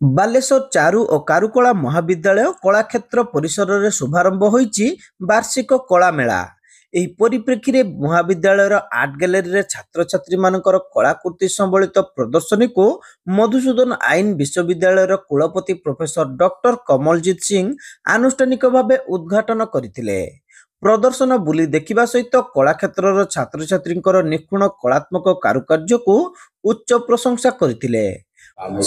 ବାଲେଶ୍ୱର ଚାରୁ ଓ କାରୁକଳା ମହାବିଦ୍ୟାଳୟ କଳାକ୍ଷେତ୍ର ପରିସରରେ ଶୁଭାରମ୍ଭ ହୋଇଛି ବାର୍ଷିକ କଳା ମେଳା। ଏହି ପରିପ୍ରେକ୍ଷୀରେ ମହାବିଦ୍ୟାଳୟର ଆର୍ଟ ଗ୍ୟାଲେରୀରେ ଛାତ୍ରଛାତ୍ରୀମାନଙ୍କର କଳାକୃତି ସମ୍ବଳିତ ପ୍ରଦର୍ଶନୀକୁ ମଧୁସୂଦନ ଆଇନ ବିଶ୍ୱବିଦ୍ୟାଳୟର କୁଳପତି ପ୍ରଫେସର ଡକ୍ଟର କମଲଜିତ ସିଂ ଆନୁଷ୍ଠାନିକ ଭାବେ ଉଦ୍ଘାଟନ କରିଥିଲେ। ପ୍ରଦର୍ଶନ ବୁଲି ଦେଖିବା ସହିତ କଳାକ୍ଷେତ୍ରର ଛାତ୍ରଛାତ୍ରୀଙ୍କର ନିଖୁଣ କଳାତ୍ମକ କାରୁକାର୍ଯ୍ୟକୁ ଉଚ୍ଚ ପ୍ରଶଂସା କରିଥିଲେ।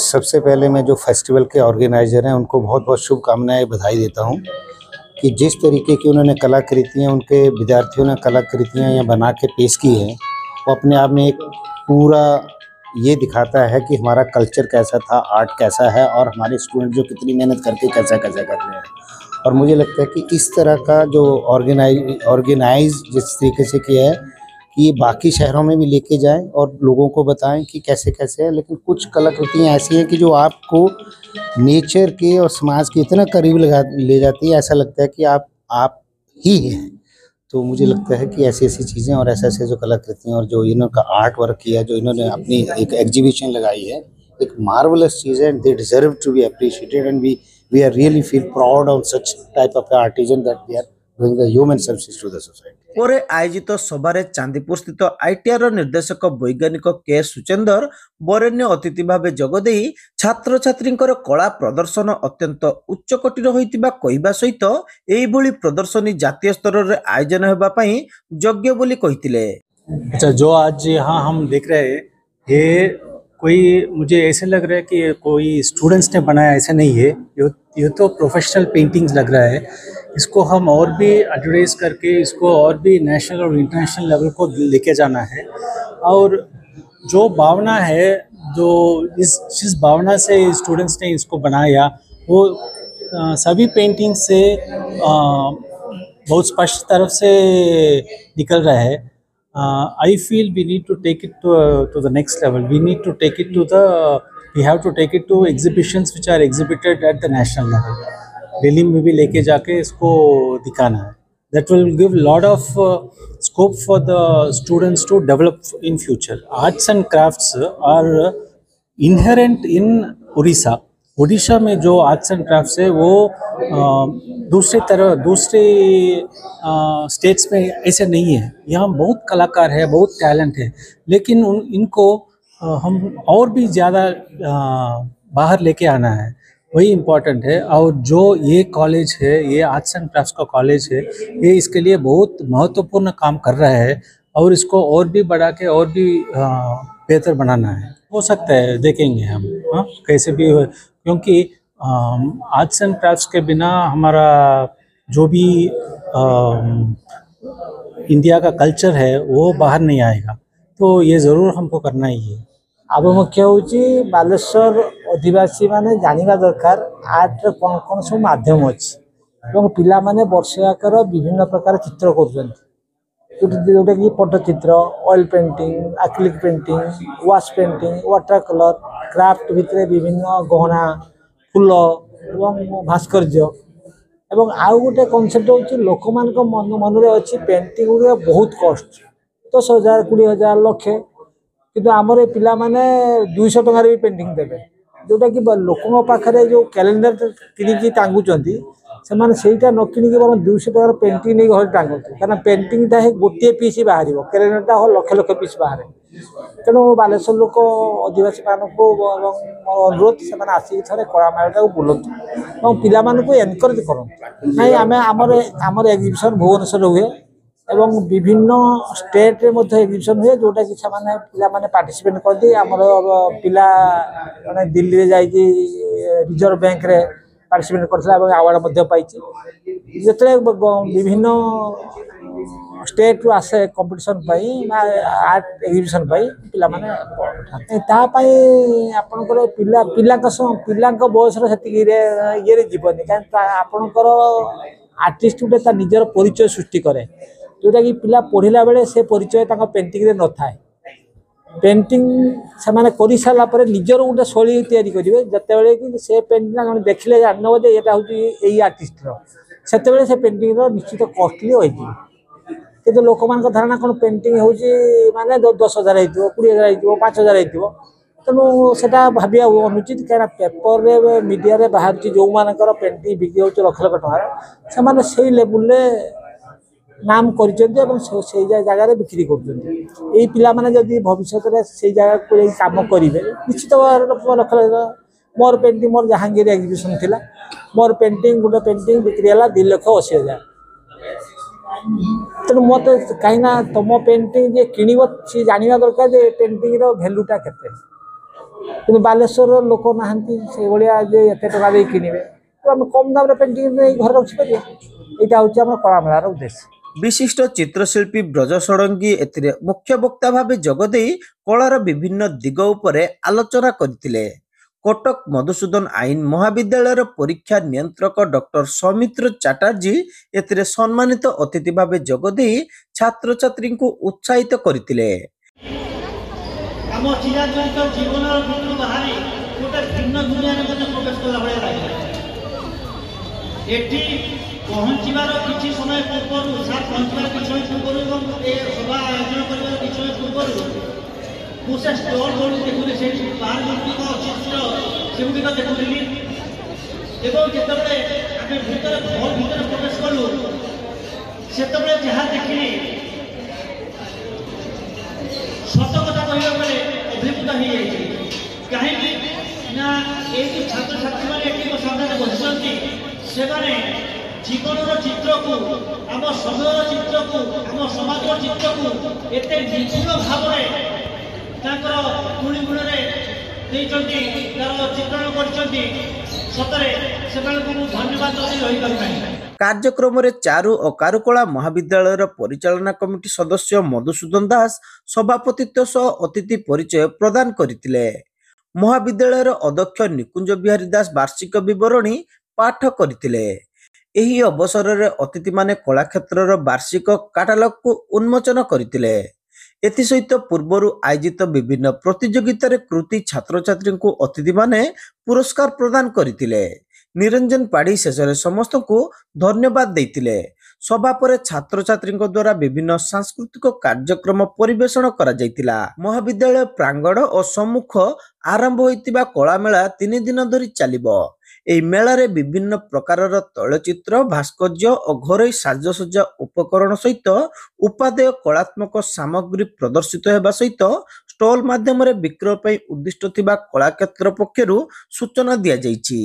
सबसे पहले मैं जो फेस्टिवल के ऑर्गेनाइजर हैं उनको बहुत बहुत शुभकामनाएं बधाई देता हूं कि जिस तरीके की उन्होंने कलाकृतियां उनके विद्यार्थियों ने कलाकृतियां यहाँ बना के पेश की हैं वो अपने आप में एक पूरा ये दिखाता है कि हमारा कल्चर कैसा था, आर्ट कैसा है और हमारे स्टूडेंट जो कितनी मेहनत करके कैसा कैसा कर रहे हैं। और मुझे लगता है कि इस तरह का जो ऑर्गेनाइज जिस तरीके से किया है कि ये बाकी शहरों में भी लेके जाएं और लोगों को बताएं कि कैसे कैसे है। लेकिन कुछ कलाकृतियाँ ऐसी हैं कि जो आपको नेचर के और समाज के इतना करीब ले जाती है, ऐसा लगता है कि आप ही हैं। तो मुझे लगता है कि ऐसी ऐसी चीज़ें और ऐसे ऐसे जो कलाकृतियाँ और जो इन्होंने आर्ट वर्क किया, जो इन्होंने अपनी एक एग्जीबिशन लगाई है, एक मार्वलस चीज़ है and they deserve to be appreciated and we are really feel proud on such type of artisan that they are doing the human services to the society. ପରେ ଆୟୋଜିତ ସଭାରେ ଚାନ୍ଦିପୁର ସ୍ଥିତ ଆଇଟିଆର ନିର୍ଦ୍ଦେଶକ ବୈଜ୍ଞାନିକ କେ ସୁଚେନ୍ଦର ବରେଣ୍ୟ ଅତିଥି ଭାବେ ଯୋଗଦେଇ ଛାତ୍ରଛାତ୍ରୀଙ୍କର କଳା ପ୍ରଦର୍ଶନ ଅତ୍ୟନ୍ତ ଉଚ୍ଚକୋଟୀର ହୋଇଥିବା କହିବା ସହିତ ଏହିଭଳି ପ୍ରଦର୍ଶନୀ ଜାତୀୟ ସ୍ତରରେ ଆୟୋଜନ ହେବା ପାଇଁ ଯୋଗ୍ୟ ବୋଲି କହିଥିଲେ। अच्छा, जो आज यहाँ हम देख रहे हैं ये कोई मुझे ऐसे लग रहा है कि कोई स्टूडेंट्स ने बनाया, ऐसा नहीं है। ये तो प्रोफेशनल पेंटिंग्स लग रहा है। इसको हम और भी एडवर्टाइज करके इसको और भी नेशनल और इंटरनेशनल लेवल को लेके जाना है। और जो भावना है, जो जिस भावना से स्टूडेंट्स ने इसको बनाया वो सभी पेंटिंग से बहुत स्पष्ट तरफ से निकल रहा है। I feel we need to take it to the next level. We need to take it to we have to take it to exhibitions which are exhibited at the national level. Delhi में भी लेके जाके इसको दिखाना है। That will give lot of scope for the students to develop in future. Arts and crafts are inherent in Odisha. Odisha में जो arts and crafts है वो दूसरे स्टेट्स में ऐसे नहीं है। यहाँ बहुत कलाकार है, बहुत टैलेंट है, लेकिन इनको हम और भी ज़्यादा बाहर लेके आना है, वही इम्पोर्टेंट है। और जो ये कॉलेज है, ये आर्ट्स एंड क्राफ्ट्स का कॉलेज है, ये इसके लिए बहुत महत्वपूर्ण काम कर रहा है और इसको और भी बढ़ा के और भी बेहतर बनाना है। हो सकता है, देखेंगे हम कैसे भी, क्योंकि आर्ट्स एंड क्राफ्ट्स के बिना हमारा जो भी इंडिया का कल्चर है वो बाहर नहीं आएगा। तो ये ज़रूर हमको करना ही है। अब मुख्य हूँ बालेश्वर आदिवासी माने जानिबा दरकार आर्ट कौन कौन सब माध्यम अच्छी पिला माने वर्षयाकर विभिन्न प्रकार चित्र कर जोटा कि Pattachitra, oil painting, acrylic painting, wash painting, water colour, craft भितर विभिन्न गहना, फूल एवं भास्कर्य एवं आउ गोटे कनसेप्ट हूँ लोक मान मन अच्छी पेंटिंग गुड़ा बहुत कस्ट 10,000, 20,000, लक्षे किंतु आमर पिला माने 200 टंकार भी पेंटिंग देवे जोटा कि लोकों पाखे जो कैलेंडर किणी टांगुंट से न किणिक बर 200 टकर पेंटिंग नहीं घर टांगती कारण पेंटिंगटा है गोटे पीस बाहर कैलेंडरटा लक्ष लक्ष पीस बाहर। तेणु बालेश्वर लोक आदिवासी मानक मोर अनुरोध से आसिक थे कला मेला बुलां और पिला एनकरेज करूँ ना आम आमर एग्जिबिशन भुवनेश्वर हुए एवं विभिन्न स्टेट रे एग्जिबिशन हुए जोटा कि पिला पार्टिसिपेट करती आमर पिला दिल्ली रे जाइए रिजर्व बैंक रे पार्टिसिपेट करथिला और अवार्ड पाई जिते विभिन्न स्टेट रु आसे कंपटीशन आर्ट एग्जिबिशन पिला माने तापाई आपनकर पिला पिला बयस ये जीवनी कहीं आपनकर आर्टिस्ट गोटे निजर परिचय सृष्टि करे जोटा कि पिला पढ़ला बेले से परिचय पेंटिंग रे न थाए। पेंटिंग से माने कर सारा पर निजर गोटे शैली तैयारी करेंगे जिते कि से पेंटिंग देखले जान बोधे यहाँ हूँ आर्टिस्ट से से पेंटिंग निश्चित कॉस्टली हो कि लोक मान धारणा कौन पेंटिंग हूँ माने 10,000 हो 20,000 हो 5,000 हो तेणु सेटा भाविया अनुचित कहीं पेपर मीडिया बाहर जो मानकर पेंटिंग बिक्री हो लक्ष लक्ष टकर से लेवल नाम कर जगह बिक्री कर पिला माने जदि भविष्य में से जगह को काम करेंगे निश्चित लक्ष लक्ष मोर पेंटिंग मोर जहांगीर एग्जिबिशन थिला मोर पेंटिंग गोटे पेंटिंग बिक्री है 2,80,000 तेणु मत कहीं तुम पेंटिंग जे किण सी जानवा दरकार जे पेंटिंग भैल्यूटा के बालेश्वर लोक ना से भाया जे एत टका किणवे तो आम कम दाम पेंटिंग घर रखिपर यहाँ हूँ कला मेलार उद्देश्य। विशिष्ट चित्रशिल्पी ब्रज षडंगी एथिरे मुख्य वक्ता भावे जोगदे कलार विभिन्न दिग उपरे आलोचना करथिले। कटक मधुसूदन आईन महाविद्यालय परीक्षा नियंत्रक डॉक्टर सौमित्र चैटर्जी एथिरे सम्मानित अतिथि भावे जोगदे छात्र छात्री को उत्साहित करथिले। पहुँचार किसी समय पूर्व सात पहुँचार किसी पूर्व सभा आयोजन कर किसी पूर्व मुझे स्टल जो देखुली से बाहर जो चित्र सेगुड़िक देखुली एवं जिते आम भर भल भर प्रवेश कलु से जहाँ देखिली सत कथा कहवा बेले अभिभूत हो जाए कहीं ये छात्र छात्री मैंने सामने बसुँच से जीवन चित्र को आम समय चित्र को आम समाज चित्र को एत निपुण भाव गुणी गुण चित्रण कर धन्यवाद कार्यक्रम चारु और कारुकला महाविद्यालय परिचालना कमिटी सदस्य मधुसूदन दास सभापतित्व सह अतिथि परिचय प्रदान करथिले। महाविद्यालय अध्यक्ष निकुंज बिहारी दास वार्षिक विवरणी पाठ करथिले। एही अवसर रे अतिथि माने कला क्षेत्र वार्षिक कैटालॉग को उन्मोचन करथिले। एथि सहित पूर्व आयोजित विभिन्न प्रतियोगिता रे कृति छात्र छात्री को अतिथि माने पुरस्कार प्रदान करथिले। निरंजन पाढ़ी शेष समस्त को धन्यवाद देथिले। सभा पर छात्र छात्री द्वारा विभिन्न सांस्कृतिक कार्यक्रम परिवेषण करा जायतिला। महाविद्यालय प्रांगण और सम्मुख आरंभ होइतिबा कला मेला 3 दिन धरी चलिबो। एही मेला रे विभिन्न प्रकारर तैलचित्र भास्कर्य और घरोई साजसज्जा उपकरण सहित उपादेय कलात्मक सामग्री प्रदर्शित हेबा सहित स्टॉल माध्यम रे विक्रय पई उद्दिष्ट थिबा कला क्षेत्र पक्षरु सूचना दिया जायछि।